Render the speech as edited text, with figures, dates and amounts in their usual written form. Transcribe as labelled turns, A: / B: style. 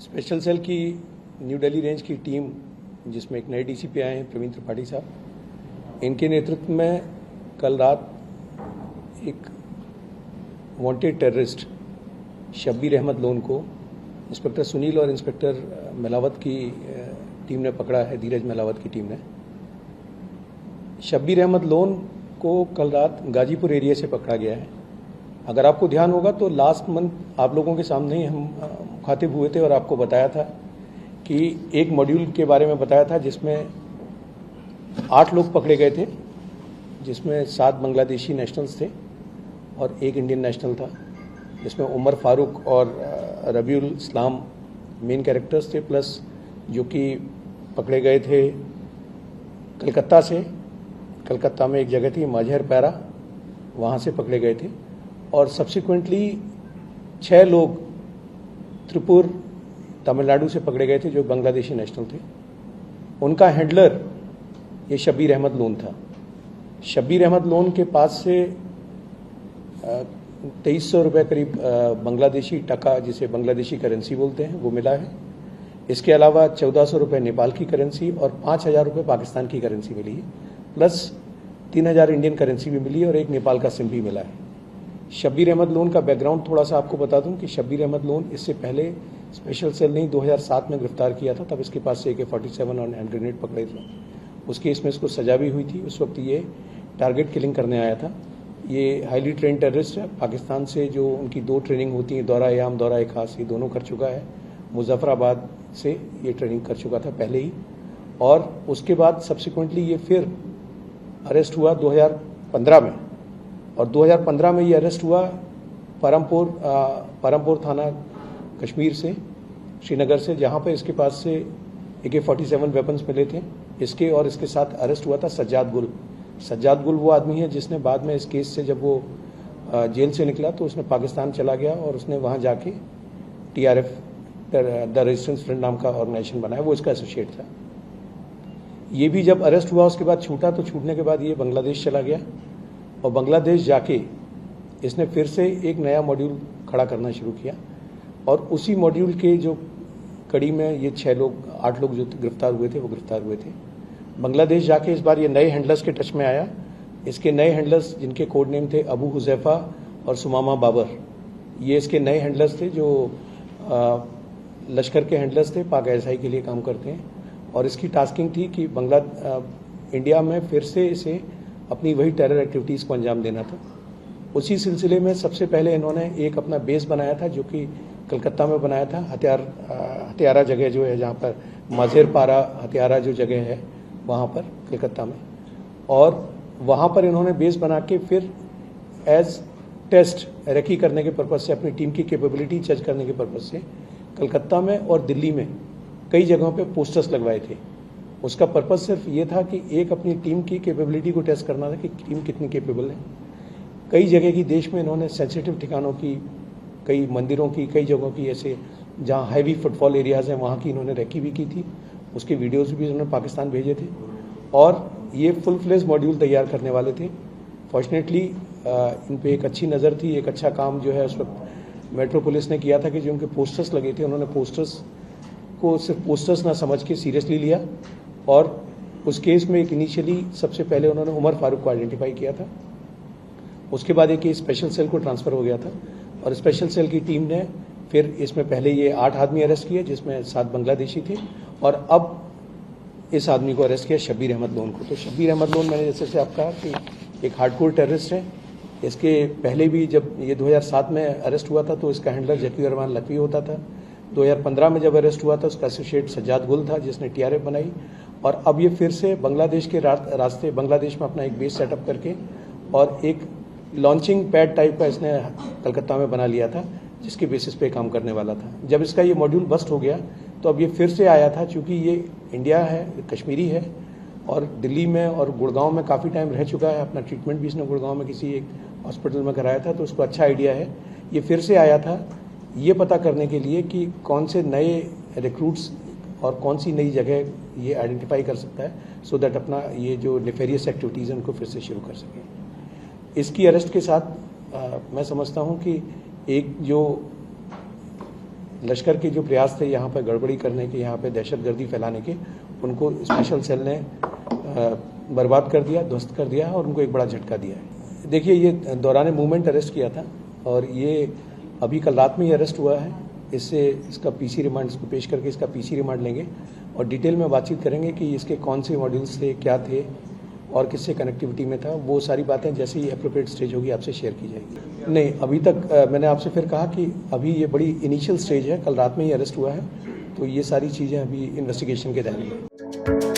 A: Special cell की new Delhi range की team, जिसमें एक नए डीसीपी आए हैं प्रवीण त्रिपाठी साहब, इनके नेतृत्व में कल रात एक वांटेड टेररिस्ट शब्बीर अहमद लोन को इंस्पेक्टर सुनील और इंस्पेक्टर मेलावत की टीम ने पकड़ा है। धीरज मेलावत की टीम ने शब्बीर अहमद लोन को कल रात गाजीपुर एरिया से पकड़ा गया है। अगर आपको ध्यान होगा तो लास्ट मंथ आप लोगों के सामने ही हम मुखातिब हुए थे और आपको बताया था कि एक मॉड्यूल के बारे में बताया था जिसमें 8 लोग पकड़े गए थे, जिसमें 7 बांग्लादेशी नेशनल्स थे और 1 इंडियन नेशनल था, जिसमें उमर फारूक और रबीउल इस्लाम मेन कैरेक्टर्स थे, प्लस जो कि पकड़े गए थे कलकत्ता से। कलकत्ता में एक जगह थी मजहर पैरा, वहाँ से पकड़े गए थे। और सब्सिक्वेंटली 6 लोग त्रिपुर तमिलनाडु से पकड़े गए थे जो बांग्लादेशी नेशनल थे। उनका हैंडलर ये शब्बीर अहमद लोन था। शब्बीर अहमद लोन के पास से 2300 रुपये करीब बांग्लादेशी टका, जिसे बांग्लादेशी करेंसी बोलते हैं, वो मिला है। इसके अलावा 1400 रुपये नेपाल की करेंसी और 5000 रुपये पाकिस्तान की करेंसी मिली है, प्लस 3000 इंडियन करेंसी भी मिली और एक नेपाल का सिम भी मिला है। शब्बीर अहमद लोन का बैकग्राउंड थोड़ा सा आपको बता दूं कि शब्बीर अहमद लोन इससे पहले स्पेशल सेल ने 2007 में गिरफ्तार किया था। तब इसके पास से AK-47 और हैंड ग्रेनेड पकड़े थे। उस केस में इसको सजा भी हुई थी। उस वक्त ये टारगेट किलिंग करने आया था। ये हाईली ट्रेन टेररिस्ट है। पाकिस्तान से जो उनकी 2 ट्रेनिंग होती है, दौरा याम, दौरा खास, ये दोनों कर चुका है। मुजफ्फराबाद से ये ट्रेनिंग कर चुका था पहले ही, और उसके बाद सब्सिक्वेंटली ये फिर अरेस्ट हुआ 2015 में। और 2015 में ये अरेस्ट हुआ परमपुर थाना कश्मीर से, श्रीनगर से, जहाँ पर इसके पास से AK-47 वेपन्स मिले थे। इसके और इसके साथ अरेस्ट हुआ था सज्जाद गुल। सज्जाद गुल वो आदमी है जिसने बाद में इस केस से, जब वो जेल से निकला तो उसने पाकिस्तान चला गया और उसने वहाँ जाके TRF द रेजिस्टेंस फ्रंट नाम का ऑर्गेनाइजेशन बनाया, वो इसका एसोसिएट था। ये भी जब अरेस्ट हुआ उसके बाद छूटा, तो छूटने के बाद ये बांग्लादेश चला गया और बांग्लादेश जाके इसने फिर से एक नया मॉड्यूल खड़ा करना शुरू किया। और उसी मॉड्यूल के जो कड़ी में ये 8 लोग जो गिरफ्तार हुए थे वो गिरफ्तार हुए थे। बांग्लादेश जाके इस बार ये नए हैंडलर्स के टच में आया। इसके नए हैंडलर्स, जिनके कोड नेम थे अबू हुजैफा और सुमामा बाबर, ये इसके नए हैंडलर्स थे जो लश्कर के हैंडलर्स थे, पाक ISI के लिए काम करते हैं। और इसकी टास्किंग थी कि इंडिया में फिर से इसे अपनी वही टेरर एक्टिविटीज़ को अंजाम देना था। उसी सिलसिले में सबसे पहले इन्होंने एक अपना बेस बनाया था, जो कि कलकत्ता में बनाया था। हथियारा जगह जो है, जहाँ पर मजहर पारा हथियारा जो जगह है, वहाँ पर कलकत्ता में। और वहाँ पर इन्होंने बेस बना के फिर एज टेस्ट रेकी करने के पर्पज़ से, अपनी टीम की कैपेबिलिटी जज करने के पर्पज़ से कलकत्ता में और दिल्ली में कई जगहों पे पोस्टर्स लगवाए थे। उसका पर्पज़ सिर्फ ये था कि एक अपनी टीम की कैपेबिलिटी को टेस्ट करना था कि टीम कितनी कैपेबल है। कई जगह की देश में इन्होंने सेंसिटिव ठिकानों की, कई मंदिरों की, कई जगहों की, ऐसे जहाँ हैवी फुटफॉल एरियाज़ हैं, वहाँ की इन्होंने रेकी भी की थी। उसके वीडियोज़ भी इन्होंने पाकिस्तान भेजे थे और ये फुल फ्लेज मॉड्यूल तैयार करने वाले थे। फॉर्चुनेटली इन पे एक अच्छी नज़र थी, एक अच्छा काम जो है उस वक्त मेट्रो पुलिस ने किया था कि जो उनके पोस्टर्स लगे थे, उन्होंने पोस्टर्स को सिर्फ पोस्टर्स ना समझ के सीरियसली लिया। और उस केस में एक इनिशियली सबसे पहले उन्होंने उमर फारूक को आइडेंटिफाई किया था। उसके बाद एक स्पेशल सेल को ट्रांसफ़र हो गया था और स्पेशल सेल की टीम ने फिर इसमें पहले ये 8 आदमी अरेस्ट किए, जिसमें 7 बांग्लादेशी थे, और अब इस आदमी को अरेस्ट किया, शब्बीर अहमद लोन को। तो शब्बीर अहमद लोन, मैंने जैसे आप कहा कि एक हार्डकोर टेररिस्ट है। इसके पहले भी जब ये 2007 में अरेस्ट हुआ था तो इसका हैंडलर जकीर रहमान लखवी होता था। 2015 में जब अरेस्ट हुआ था उसका एसोसिएट सज्जाद गुल था, जिसने TRF बनाई। और अब ये फिर से बांग्लादेश के रास्ते, बांग्लादेश में अपना एक बेस सेटअप करके और एक लॉन्चिंग पैड टाइप का इसने कलकत्ता में बना लिया था, जिसके बेसिस पे काम करने वाला था। जब इसका ये मॉड्यूल बस्ट हो गया तो अब ये फिर से आया था, चूँकि ये इंडिया है, कश्मीरी है और दिल्ली में और गुड़गांव में काफ़ी टाइम रह चुका है। अपना ट्रीटमेंट भी इसने गुड़गांव में किसी एक हॉस्पिटल में कराया था, तो उसको अच्छा आइडिया है। ये फिर से आया था ये पता करने के लिए कि कौन से नए रिक्रूट्स और कौन सी नई जगह ये आइडेंटिफाई कर सकता है, सो दैट अपना ये जो नेफेरियस एक्टिविटीज़ हैं उनको फिर से शुरू कर सकें। इसकी अरेस्ट के साथ मैं समझता हूँ कि एक जो लश्कर के जो प्रयास थे यहाँ पर गड़बड़ी करने के, यहाँ पे दहशतगर्दी फैलाने के, उनको स्पेशल सेल ने बर्बाद कर दिया, ध्वस्त कर दिया और उनको एक बड़ा झटका दिया है। देखिए, ये दौरान मूवमेंट अरेस्ट किया था और ये अभी कल रात में ही अरेस्ट हुआ है। इससे इसका पीसी रिमांड, इसको पेश करके इसका पीसी रिमांड लेंगे और डिटेल में बातचीत करेंगे कि इसके कौन से मॉड्यूल्स थे, क्या थे और किससे कनेक्टिविटी में था। वो सारी बातें जैसे ही एप्रोप्रिएट स्टेज होगी आपसे शेयर की जाएगी। नहीं, अभी तक मैंने आपसे फिर कहा कि अभी ये बड़ी इनिशियल स्टेज है, कल रात में ही अरेस्ट हुआ है, तो ये सारी चीज़ें अभी इन्वेस्टिगेशन के दायरे में।